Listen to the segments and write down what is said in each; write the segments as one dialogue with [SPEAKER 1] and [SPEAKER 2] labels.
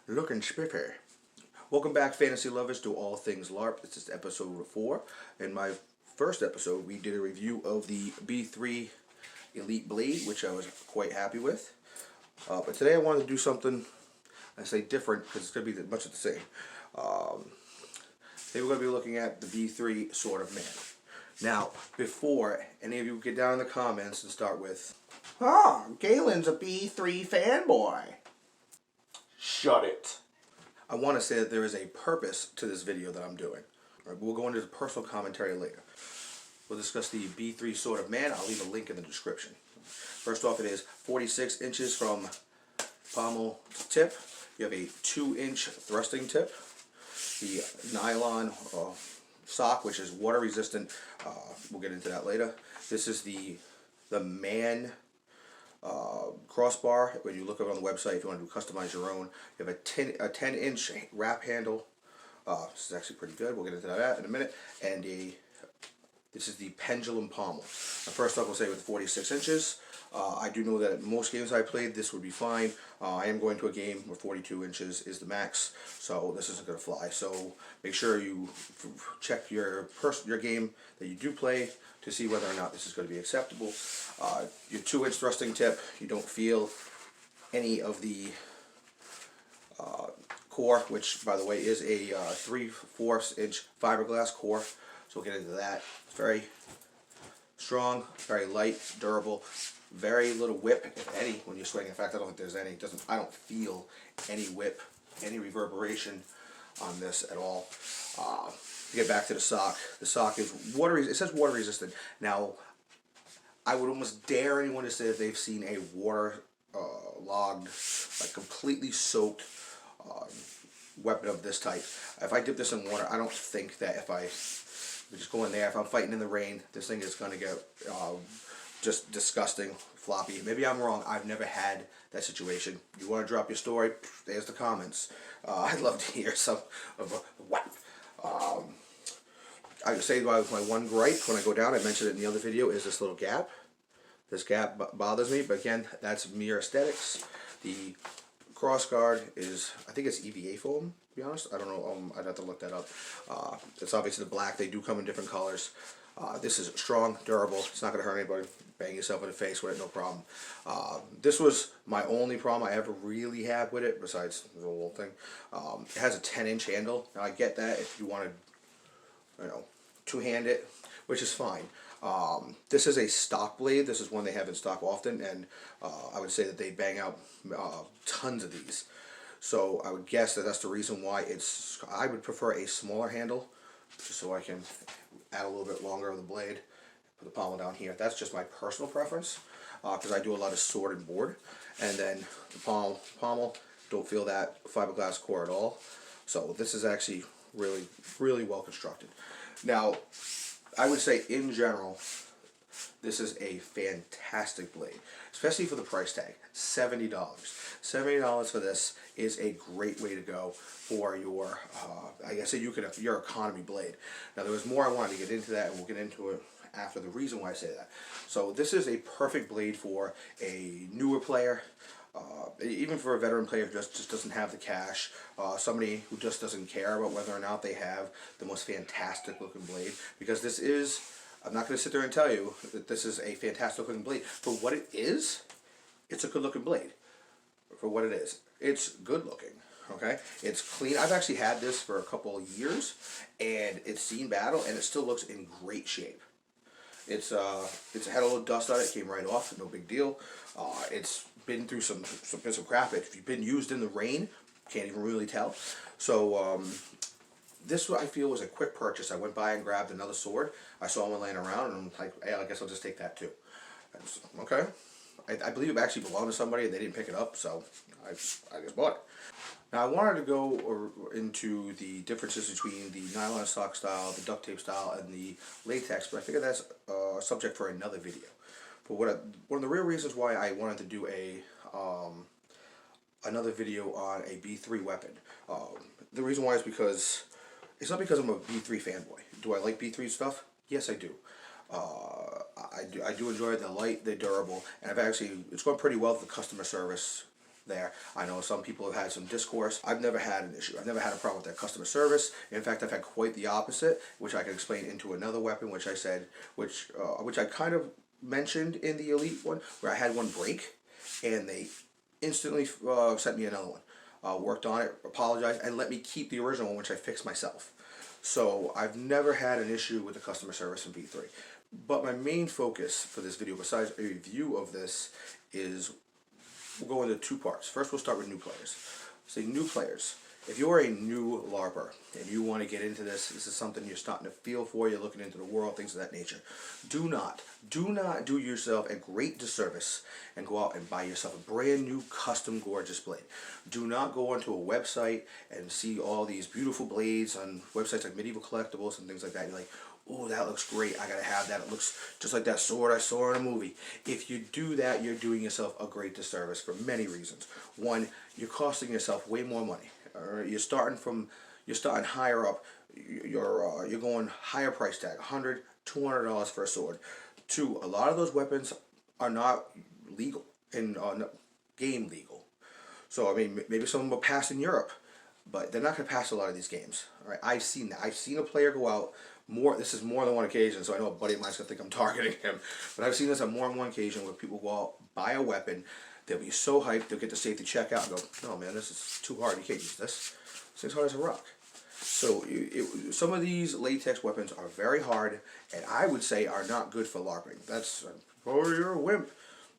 [SPEAKER 1] looking spiffy. Welcome back, fantasy lovers, to All Things LARP. This is episode 4. In my first episode, we did a review of the B3 Elite Blade, which I was quite happy with. But today I wanted to do something, I say different, because it's going to be much of the same. Today we're going to be looking at the B3 Sword of Man. Now, before any of you get down in the comments and start with, Galen's a B3 fanboy.
[SPEAKER 2] Shut it.
[SPEAKER 1] I want to say that there is a purpose to this video that I'm doing. Right, we'll go into the personal commentary later. We'll discuss the B3 Sword of Man. I'll leave a link in the description. First off, it is 46 inches from pommel to tip. You have a 2-inch thrusting tip. The nylon sock, which is water resistant. We'll get into that later. This is the man crossbar. When you look up on the website, if you want to customize your own, you have a 10-inch wrap handle. This is actually pretty good. We'll get into that in a minute. And this is the pendulum pommel. Now, first off, we'll say with 46 inches. I do know that at most games I played, this would be fine. I am going to a game where 42 inches is the max, so this isn't going to fly. So make sure you check your game that you do play to see whether or not this is going to be acceptable. Your 2-inch thrusting tip, you don't feel any of the core, which by the way is a 3/4 inch fiberglass core. So we'll get into that. It's very strong, very light, durable, very little whip, if any, when you're swinging. In fact, I don't think there's any. I don't feel any whip, any reverberation on this at all. To get back to the sock is it says water resistant. Now, I would almost dare anyone to say that they've seen a water logged, like completely soaked weapon of this type. If I dip this in water, I don't think that if I just go in there, if I'm fighting in the rain, this thing is going to get just disgusting, floppy. Maybe I'm wrong. I've never had that situation. You want to drop your story? There's the comments. I'd love to hear some of what. I would say my one gripe when I go down, I mentioned it in the other video, is this little gap. This gap bothers me, but again, that's mere aesthetics. The cross guard is, I think it's EVA foam, to be honest. I don't know, I'd have to look that up. It's obviously the black. They do come in different colors. This is strong, durable. It's not going to hurt anybody. Bang yourself in the face with it, no problem. This was my only problem I ever really had with it, besides the little thing. It has a 10-inch handle. Now, I get that if you want to, two-hand it, which is fine. This is a stock blade. This is one they have in stock often, and I would say that they bang out tons of these. So I would guess that that's the reason why I would prefer a smaller handle, just so I can add a little bit longer of the blade. Put the pommel down here. That's just my personal preference, because I do a lot of sword and board. And then the pommel, don't feel that fiberglass core at all. So this is actually really, really well constructed. Now, I would say in general, this is a fantastic blade, especially for the price tag, $70. $70 for this is a great way to go for your, I guess your economy blade. Now, there was more I wanted to get into that, and we'll get into it after the reason why I say that. So this is a perfect blade for a newer player, even for a veteran player who just doesn't have the cash, somebody who just doesn't care about whether or not they have the most fantastic looking blade, because this is, I'm not going to sit there and tell you that this is a fantastic looking blade. For what it is, it's a good looking blade. For what it is, it's good looking. Okay, it's clean. I've actually had this for a couple of years, and it's seen battle, and it still looks in great shape. It's had a little dust on it, came right off, no big deal. It's been through some crap. If you've been used in the rain, can't even really tell. So this I feel was a quick purchase. I went by and grabbed another sword. I saw one laying around, and I'm like, hey, I guess I'll just take that too. Okay. I believe it actually belonged to somebody, and they didn't pick it up, so I just bought it. Now, I wanted to go into the differences between the nylon sock style, the duct tape style, and the latex, but I figured that's a subject for another video. But one of the real reasons why I wanted to do another video on a B3 weapon, the reason why is because, it's not because I'm a B3 fanboy. Do I like B3 stuff? Yes, I do. I do enjoy it. They're light, they're durable, and it's gone pretty well with the customer service there. I know some people have had some discourse. I've never had an issue. I've never had a problem with their customer service. In fact, I've had quite the opposite, which I can explain into another weapon, which I said, which I kind of mentioned in the Elite one, where I had one break, and they instantly sent me another one. Worked on it, apologized, and let me keep the original one, which I fixed myself. So I've never had an issue with the customer service in B3. But my main focus for this video, besides a review of this, is we'll go into two parts. First, we'll start with new players. Say new players. If you're a new LARPer and you want to get into this, this is something you're starting to feel for, you're looking into the world, things of that nature. Do not do yourself a great disservice and go out and buy yourself a brand new custom gorgeous blade. Do not go onto a website and see all these beautiful blades on websites like Medieval Collectibles and things like that. You're like, oh, that looks great, I gotta have that. It looks just like that sword I saw in a movie. If you do that, you're doing yourself a great disservice for many reasons. One, you're costing yourself way more money. You're starting higher up. You're going higher price tag, $100, $200 for a sword. Two, a lot of those weapons are not legal and game legal. So I mean, maybe some of them will pass in Europe, but they're not going to pass a lot of these games. All right, I've seen that. I've seen a player go out more. This is more than one occasion, so I know a buddy of mine's going to think I'm targeting him. But I've seen this on more than one occasion where people go out, buy a weapon, they'll be so hyped, they'll get the safety checkout and go, no man, this is too hard, you can't use this. This thing's hard as a rock. So some of these latex weapons are very hard, and I would say are not good for LARPing. That's, oh, you're a wimp.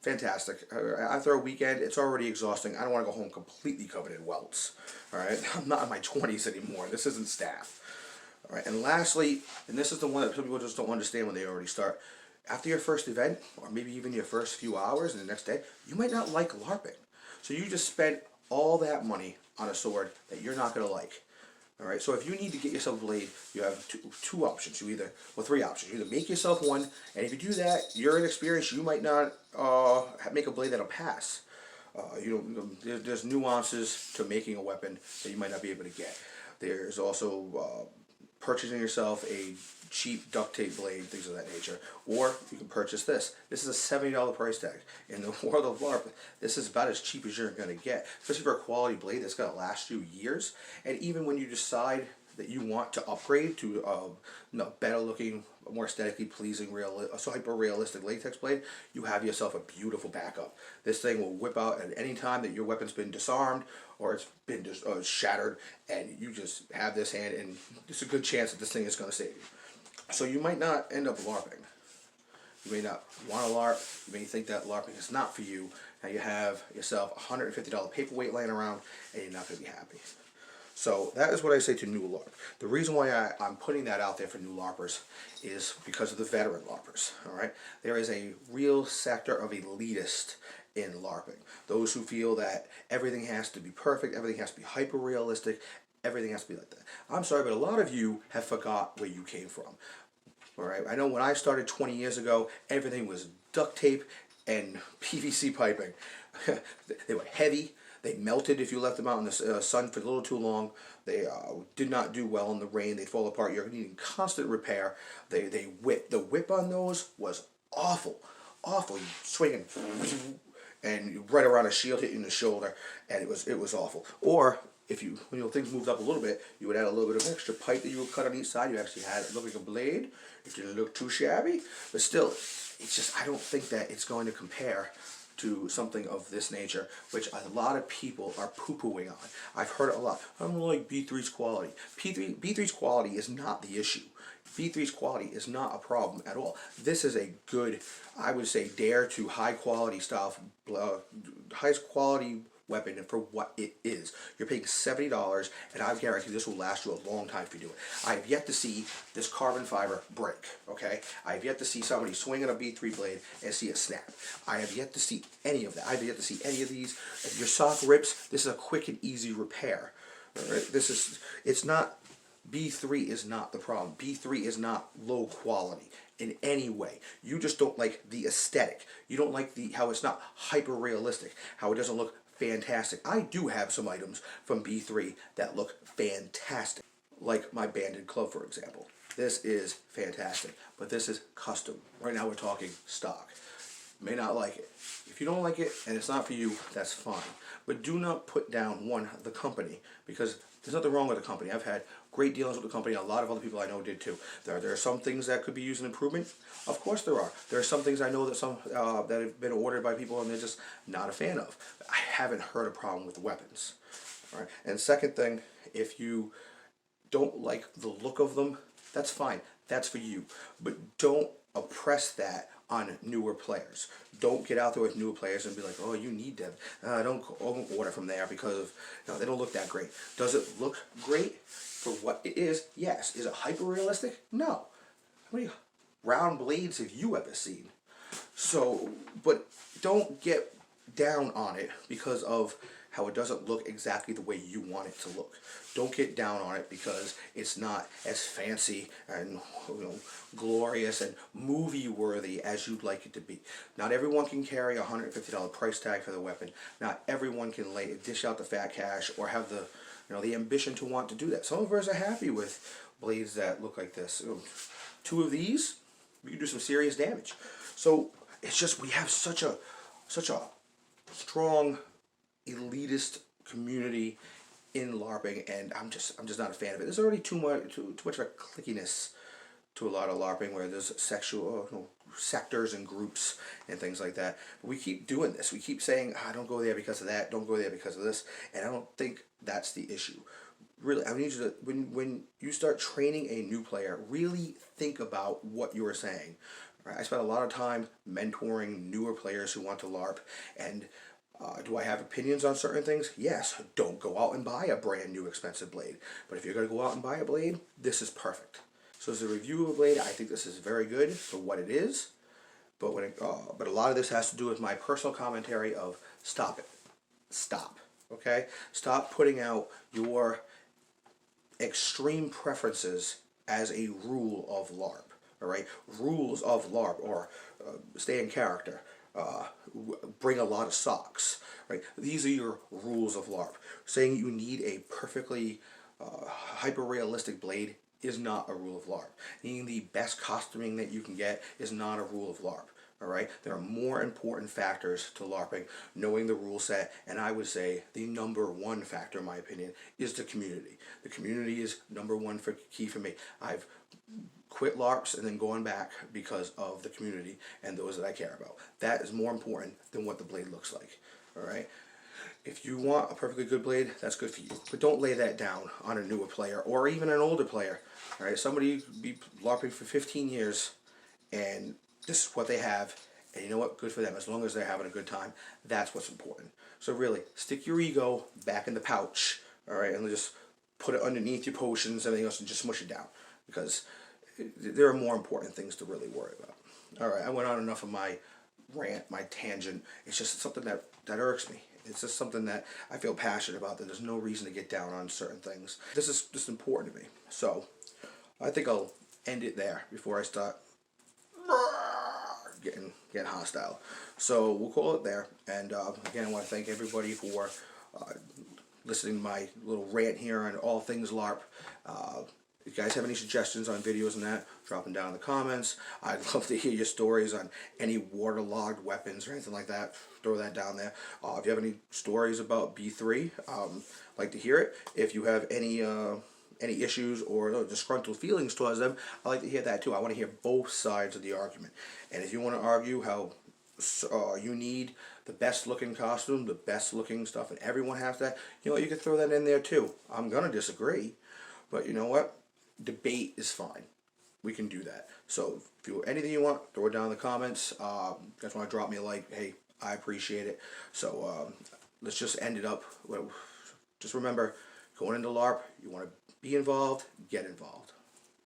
[SPEAKER 1] Fantastic. After a weekend, it's already exhausting. I don't want to go home completely covered in welts. All right, I'm not in my 20s anymore. This isn't staff. All right, and lastly, and this is the one that some people just don't understand when they already start. After your first event, or maybe even your first few hours and the next day, you might not like LARPing. So you just spent all that money on a sword that you're not going to like. All right, so if you need to get yourself a blade, you have two options. Three options. You either make yourself one, and if you do that, you're inexperienced. You might not make a blade that'll pass. There's nuances to making a weapon that you might not be able to get. There's also purchasing yourself a cheap duct tape blade, things of that nature. Or you can purchase this. This is a $70 price tag. In the world of LARP, this is about as cheap as you're going to get, especially for a quality blade that's going to last you years. And even when you decide that you want to upgrade to a better looking, more aesthetically pleasing, hyper realistic latex blade, you have yourself a beautiful backup. This thing will whip out at any time that your weapon's been disarmed or it's been shattered, and you just have this hand, and there's a good chance that this thing is going to save you. So you might not end up LARPing. You may not want to LARP. You may think that LARPing is not for you. Now you have yourself a $150 paperweight laying around, and you're not going to be happy. So that is what I say to new LARP. The reason why I'm putting that out there for new LARPers is because of the veteran LARPers. All right, there is a real sector of elitist in LARPing. Those who feel that everything has to be perfect, everything has to be hyper realistic, everything has to be like that. I'm sorry, but a lot of you have forgot where you came from. All right, I know when I started 20 years ago, everything was duct tape and PVC piping. They were heavy. They melted if you left them out in the sun for a little too long. They did not do well in the rain. They'd fall apart. You're needing constant repair. They whip. The whip on those was awful. Awful. You swinging and right around a shield hit you in the shoulder, and it was awful. Or if when things moved up a little bit, you would add a little bit of extra pipe that you would cut on each side. You actually had it look like a blade. It didn't look too shabby, but still, it's just, I don't think that it's going to compare to something of this nature, which a lot of people are poo-pooing on. I've heard it a lot. I don't like B3's quality. B3's quality is not the issue. B3's quality is not a problem at all. This is a good, I would say, dare to high quality stuff, highest quality weapon for what it is. You're paying $70, and I guarantee this will last you a long time if you do it. I have yet to see this carbon fiber break, okay? I have yet to see somebody swing on a B3 blade and see it snap. I have yet to see any of that. I have yet to see any of these. If your sock rips, this is a quick and easy repair. All right? It's not, B3 is not the problem. B3 is not low quality in any way. You just don't like the aesthetic. You don't like how it's not hyper realistic, how it doesn't look fantastic. I do have some items from B3 that look fantastic, like my banded club, for example. This is fantastic, but this is custom. Right now we're talking stock. You may not like it. If If you don't like it and it's not for you, that's fine. But do not put down, one, the company, because there's nothing wrong with the company. I've had great dealings with the company. A lot of other people I know did too. There are some things that could be used in improvement. Of course there are. There are some things I know that that have been ordered by people and they're just not a fan of. I haven't heard a problem with the weapons. All right. And second thing, if you don't like the look of them, that's fine. That's for you. But don't oppress that on newer players. Don't get out there with newer players and be like, oh, you need them. Don't order from there because they don't look that great. Does it look great for what it is? Yes. Is it hyper realistic? No. How many round blades have you ever seen? So, but don't get down on it because of how it doesn't look exactly the way you want it to look. Don't get down on it because it's not as fancy and glorious and movie worthy as you'd like it to be. Not everyone can carry a $150 price tag for the weapon. Not everyone can dish out the fat cash or have the ambition to want to do that. Some of us are happy with blades that look like this. 2 of these, we can do some serious damage. So it's just we have such a strong elitist community in LARPing, and I'm just not a fan of it. There's already too much of a clickiness to a lot of LARPing where there's sexual sectors and groups and things like that. But we keep doing this. We keep saying, don't go there because of that. Don't go there because of this. And I don't think that's the issue. Really, I need you to, when you start training a new player, really think about what you are saying. Right? I spent a lot of time mentoring newer players who want to LARP, and do I have opinions on certain things? Yes. Don't go out and buy a brand new expensive blade. But if you're going to go out and buy a blade, this is perfect. So as a review of a blade, I think this is very good for what it is. But but a lot of this has to do with my personal commentary of stop it. Stop. Okay? Stop putting out your extreme preferences as a rule of LARP. All right? Rules of LARP, or stay in character. Bring a lot of socks, right? These are your rules of LARP. Saying you need a perfectly hyper-realistic blade is not a rule of LARP. Needing the best costuming that you can get is not a rule of LARP. All right, there are more important factors to LARPing, knowing the rule set, and I would say the #1 factor, in my opinion, is the community. The community is #1 key for me. I've quit LARPs and then going back because of the community and those that I care about. That is more important than what the blade looks like. All right. If you want a perfectly good blade, that's good for you. But don't lay that down on a newer player or even an older player. All right. Somebody be LARPing for 15 years and this is what they have. And you know what? Good for them. As long as they're having a good time, that's what's important. So really, stick your ego back in the pouch. All right. And just put it underneath your potions and everything else and just smush it down. Because there are more important things to really worry about. All right, I went on enough of my rant, my tangent. It's just something that irks me. It's just something that I feel passionate about, that there's no reason to get down on certain things. This is just important to me. So I think I'll end it there before I start getting hostile. So we'll call it there. And again, I want to thank everybody for listening to my little rant here on all things LARP. If you guys have any suggestions on videos and that, drop them down in the comments. I'd love to hear your stories on any waterlogged weapons or anything like that. Throw that down there. If you have any stories about B3, I'd like to hear it. If you have any issues or disgruntled feelings towards them, I'd like to hear that too. I want to hear both sides of the argument. And if you want to argue how you need the best looking costume, the best looking stuff, and everyone has that, you can throw that in there too. I'm going to disagree, but you know what? Debate is fine. We can do that. So if you anything you want, throw it down in the comments. Just want to drop me a like. Hey, I appreciate it. So let's just end it up. Just remember, going into LARP, you want to be involved, get involved.